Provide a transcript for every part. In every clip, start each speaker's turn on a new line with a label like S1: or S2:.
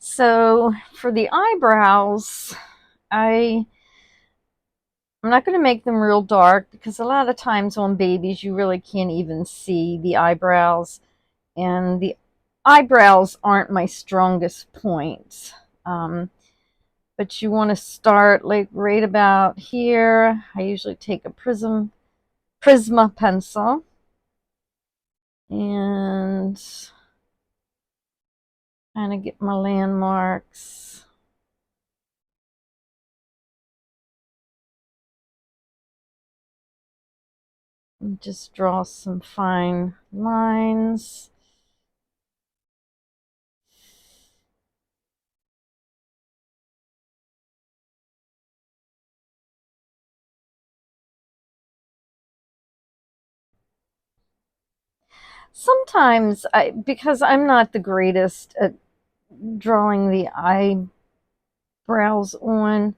S1: So for the eyebrows, I'm not going to make them real dark because a lot of times on babies you really can't even see the eyebrows, and the eyebrows aren't my strongest point. Um, but you want to start like right about here. I usually take a Prisma pencil and kind of get my landmarks. And just draw some fine lines. Sometimes because I'm not the greatest at drawing the eyebrows on,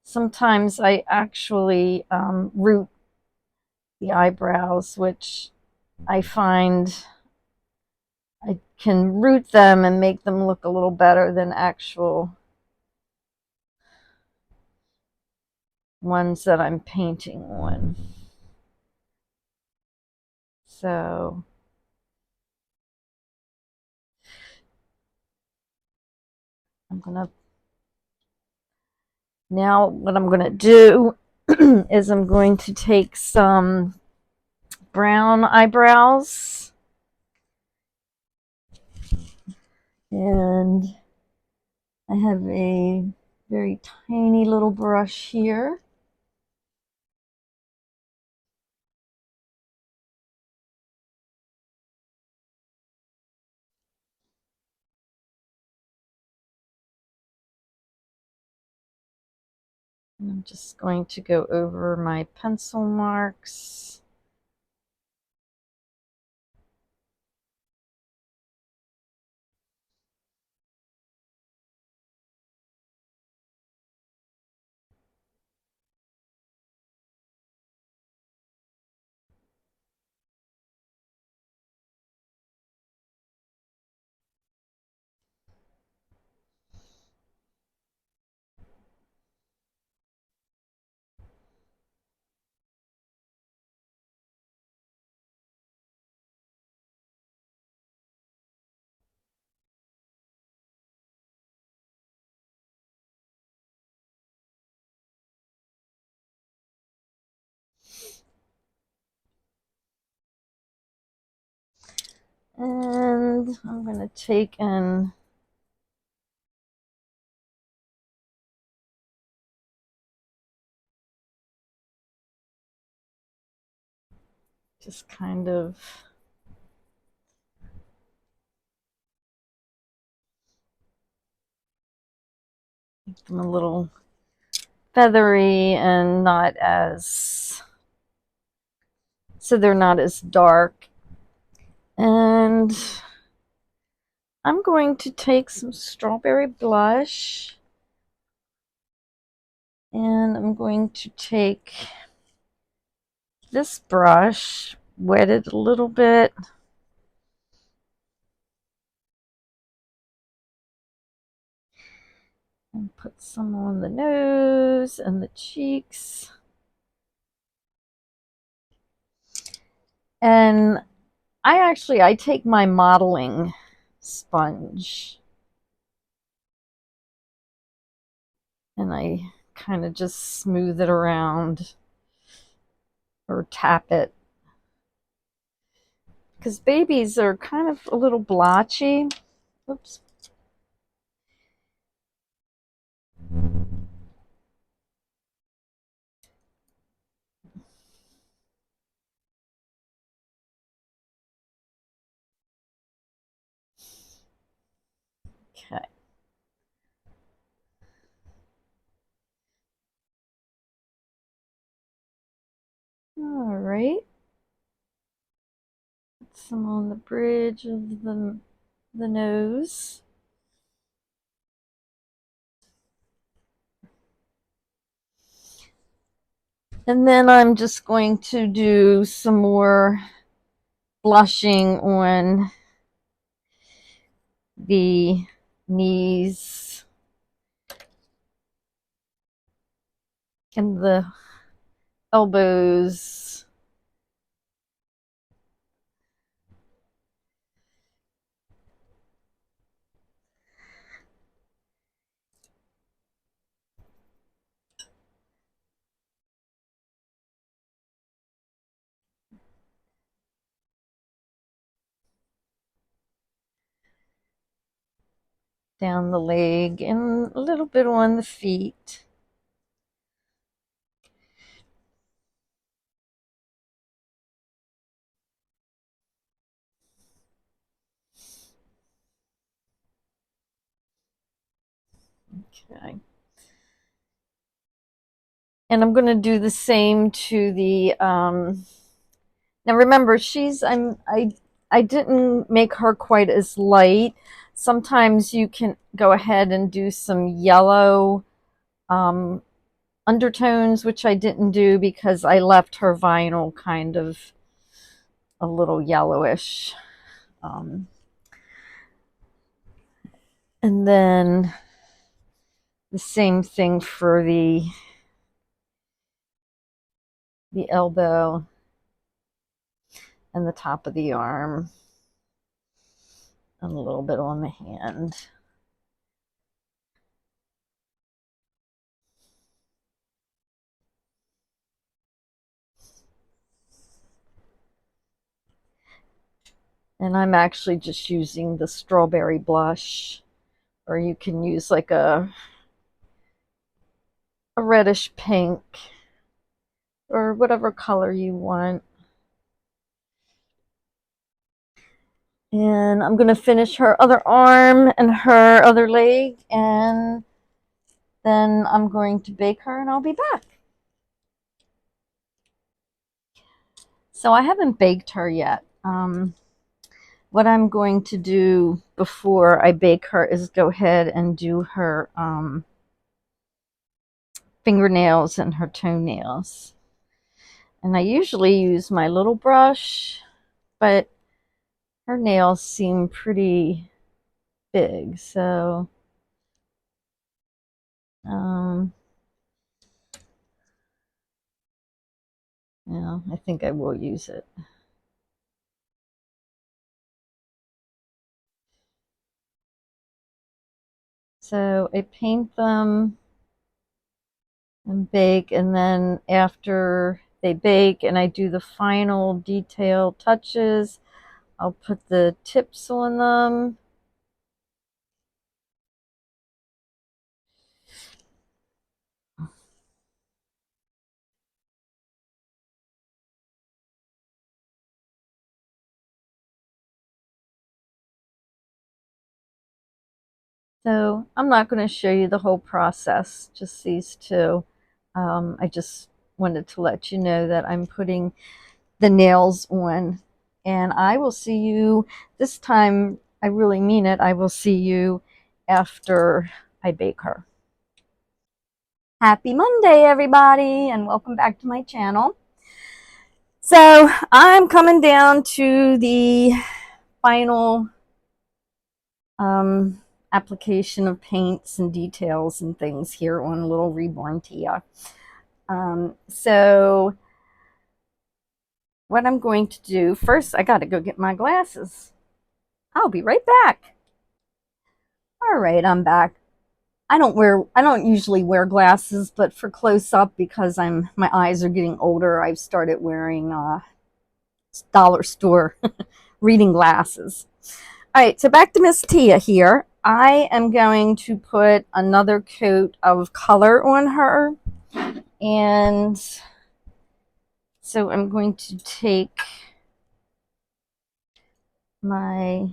S1: sometimes I actually root the eyebrows, which I find I can root them and make them look a little better than actual ones that I'm painting on. So now what I'm gonna do is I'm going to take some brown eyebrows, and I have a very tiny little brush here. And I'm just going to go over my pencil marks. And I'm going to take and just kind of make them a little feathery and not as, so they're not as dark. And I'm going to take some strawberry blush, and I'm going to take this brush, wet it a little bit, and put some on the nose and the cheeks. And I take my modeling sponge and I kind of just smooth it around or tap it, because babies are kind of a little blotchy. Oops. Okay. All right. Put some on the bridge of the nose. And then I'm just going to do some more blushing on the knees and the elbows. Down the leg and a little bit on the feet. Okay. And I'm going to do the same to the now remember I didn't make her quite as light. Sometimes you can go ahead and do some yellow um, undertones, which I didn't do because I left her vinyl kind of a little yellowish. Um, and then the same thing for the elbow and the top of the arm and a little bit on the hand. And I'm actually just using the strawberry blush, or you can use like a reddish pink or whatever color you want. And I'm going to finish her other arm and her other leg, and then I'm going to bake her and I'll be back. So I haven't baked her yet. What I'm going to do before I bake her is go ahead and do her fingernails and her toenails. And I usually use my little brush, but her nails seem pretty big, so um, yeah, I think I will use it. So I paint them and bake, and then after they bake and I do the final detail touches, I'll put the tips on them. So I'm not going to show you the whole process, just these two. I just wanted to let you know that I'm putting the nails on, and I will see you this time. I really mean it. I will see you after I bake her. Happy Monday, everybody, and welcome back to my channel. So I'm coming down to the final application of paints and details and things here on little Reborn Tia. So what I'm going to do first, I got to go get my glasses. I'll be right back. All right, I'm back. I don't usually wear glasses, but for close up, because my eyes are getting older, I've started wearing dollar store reading glasses. All right, so back to Miss Tia here. I am going to put another coat of color on her, and so I'm going to take my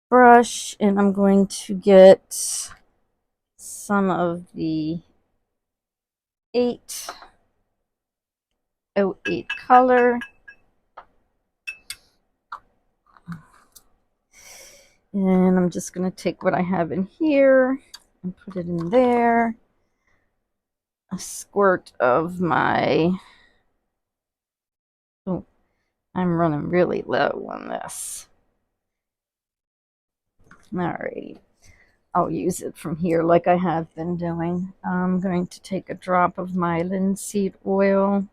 S1: brush and I'm going to get some of the 808 color, and I'm just going to take what I have in here and put it in there. A squirt of my, oh, I'm running really low on this. Alrighty. I'll use it from here like I have been doing. I'm going to take a drop of my linseed oil.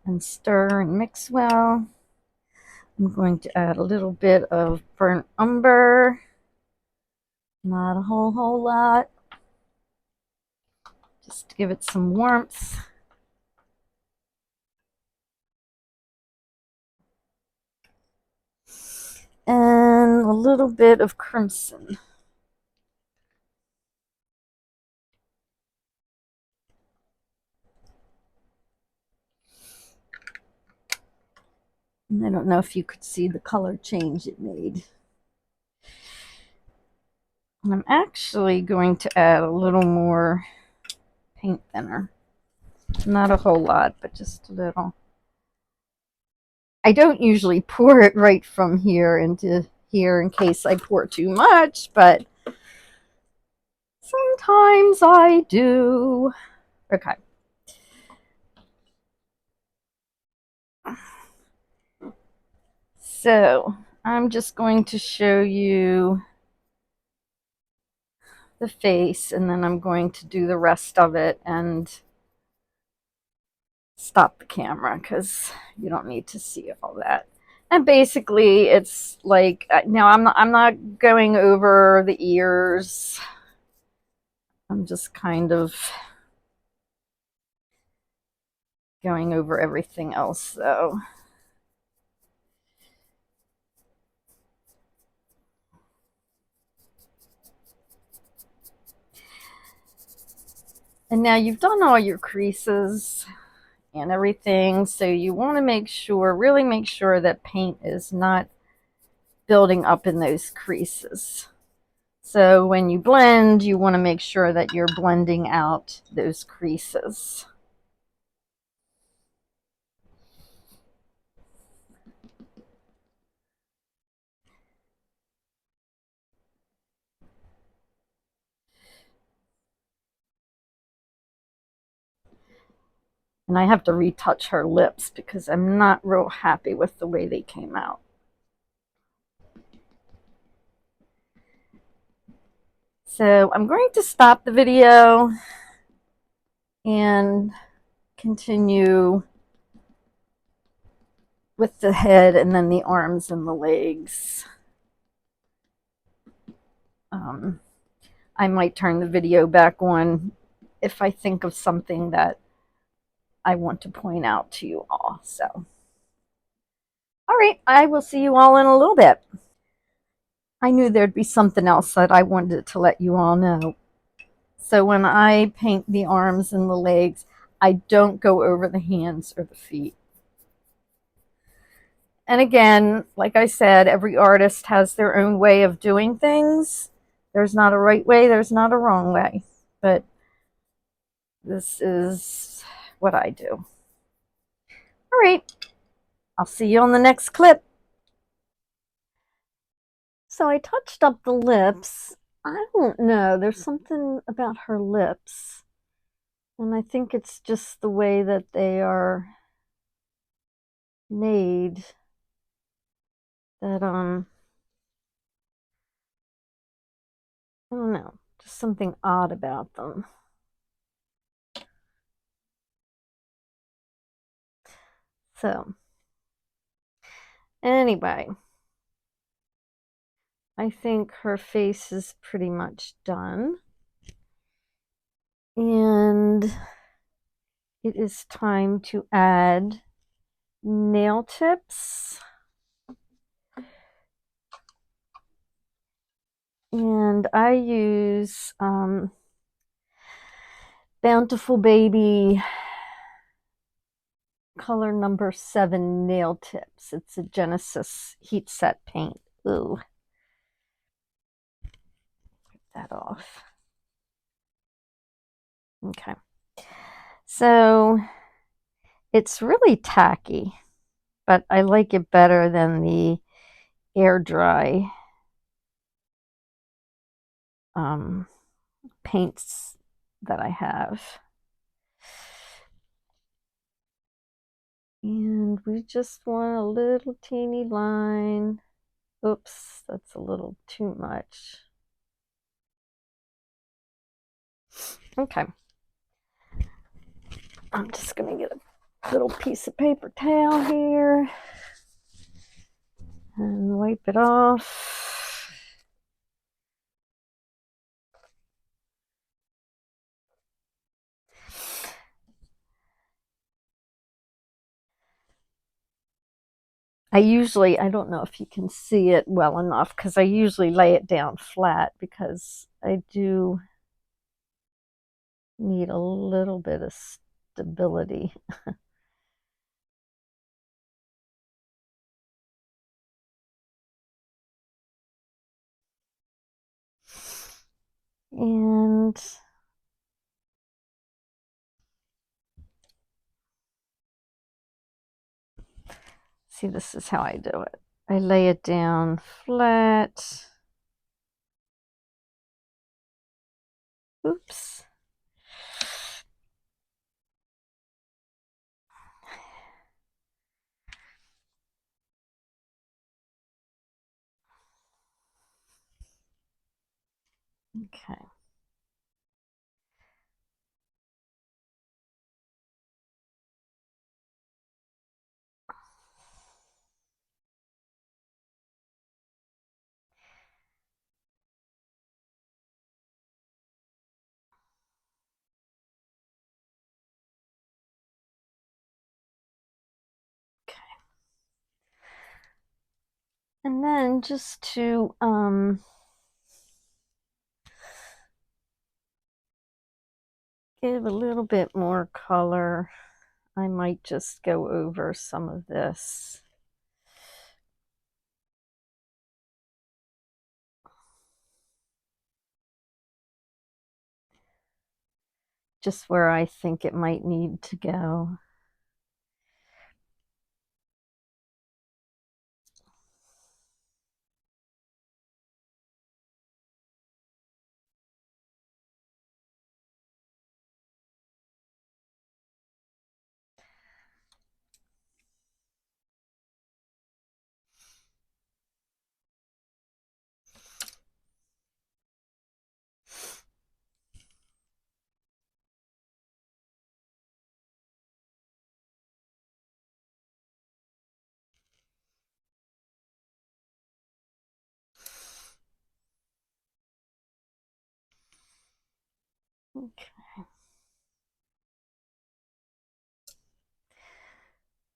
S1: And stir and mix well. I'm going to add a little bit of burnt umber. Not a whole lot. Just to give it some warmth. And a little bit of crimson. And I don't know if you could see the color change it made. And I'm actually going to add a little more paint thinner. Not a whole lot, but just a little. I don't usually pour it right from here into here in case I pour too much, but sometimes I do. Okay. So I'm just going to show you the face, and then I'm going to do the rest of it and stop the camera because you don't need to see all that. And basically it's like, now I'm not going over the ears. I'm just kind of going over everything else though. And now you've done all your creases and everything, so you want to make sure, really make sure that paint is not building up in those creases. So when you blend, you want to make sure that you're blending out those creases. And I have to retouch her lips because I'm not real happy with the way they came out. So I'm going to stop the video and continue with the head and then the arms and the legs. I might turn the video back on if I think of something that I want to point out to you all. So, all right, I will see you all in a little bit. I knew there'd be something else that I wanted to let you all know. So when I paint the arms and the legs, I don't go over the hands or the feet. And again, like I said, every artist has their own way of doing things. There's not a right way, there's not a wrong way. But this is what I do. All right, I'll see you on the next clip. So I touched up the lips. I don't know, there's something about her lips. And I think it's just the way that they are made that, I don't know, just something odd about them. So, anyway, I think her face is pretty much done. And it is time to add nail tips. And I use Bountiful Baby color number 7 nail tips. It's a Genesis heat set paint. Ooh. Get that off. Okay. So it's really tacky, but I like it better than the air dry paints that I have. And we just want a little teeny line. Oops, that's a little too much. Okay. I'm just going to get a little piece of paper towel here and wipe it off. I don't know if you can see it well enough because I usually lay it down flat because I do need a little bit of stability. And see, this is how I do it. I lay it down flat. Oops. Okay. And then just to give a little bit more color, I might just go over some of this. Just where I think it might need to go. Okay.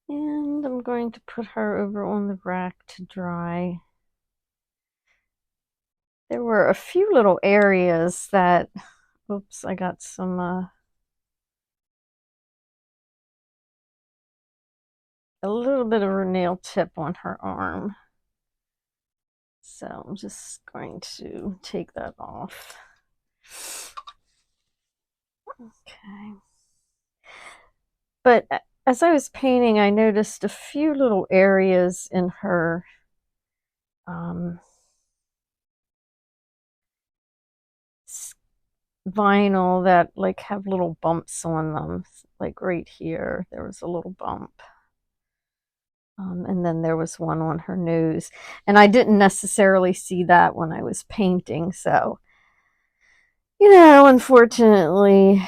S1: And I'm going to put her over on the rack to dry. There were a few little areas that, oops, I got some a little bit of her nail tip on her arm. So I'm just going to take that off. Okay. But as I was painting, I noticed a few little areas in her vinyl that like have little bumps on them. Like right here, there was a little bump. And then there was one on her nose. And I didn't necessarily see that when I was painting. So, unfortunately,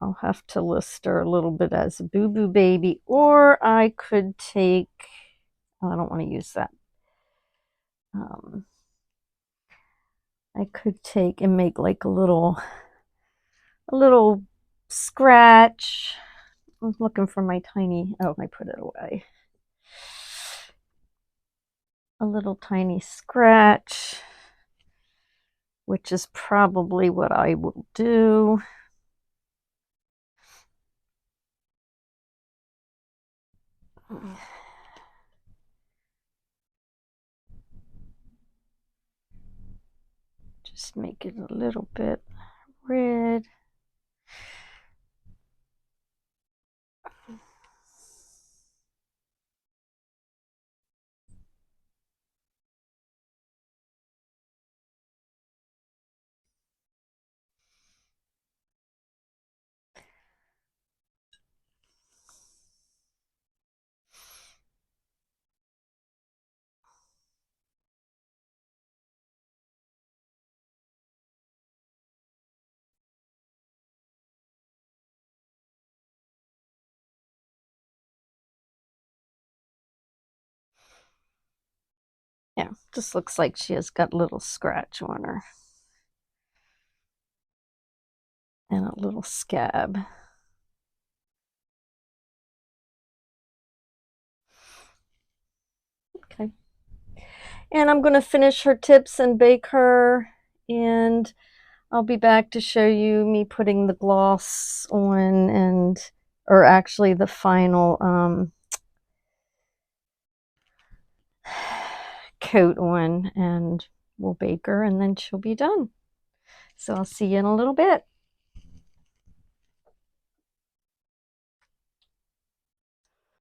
S1: I'll have to list her a little bit as a boo-boo baby. Or I could take, I don't want to use that. I could take and make like a little scratch. I'm looking for my tiny, oh, I put it away. A little tiny scratch, which is probably what I will do. Just make it a little bit red. Yeah, just looks like she has got a little scratch on her. And a little scab. Okay. And I'm going to finish her tips and bake her, and I'll be back to show you me putting the gloss on, and or actually the final coat on, and we'll bake her and then she'll be done. So I'll see you in a little bit.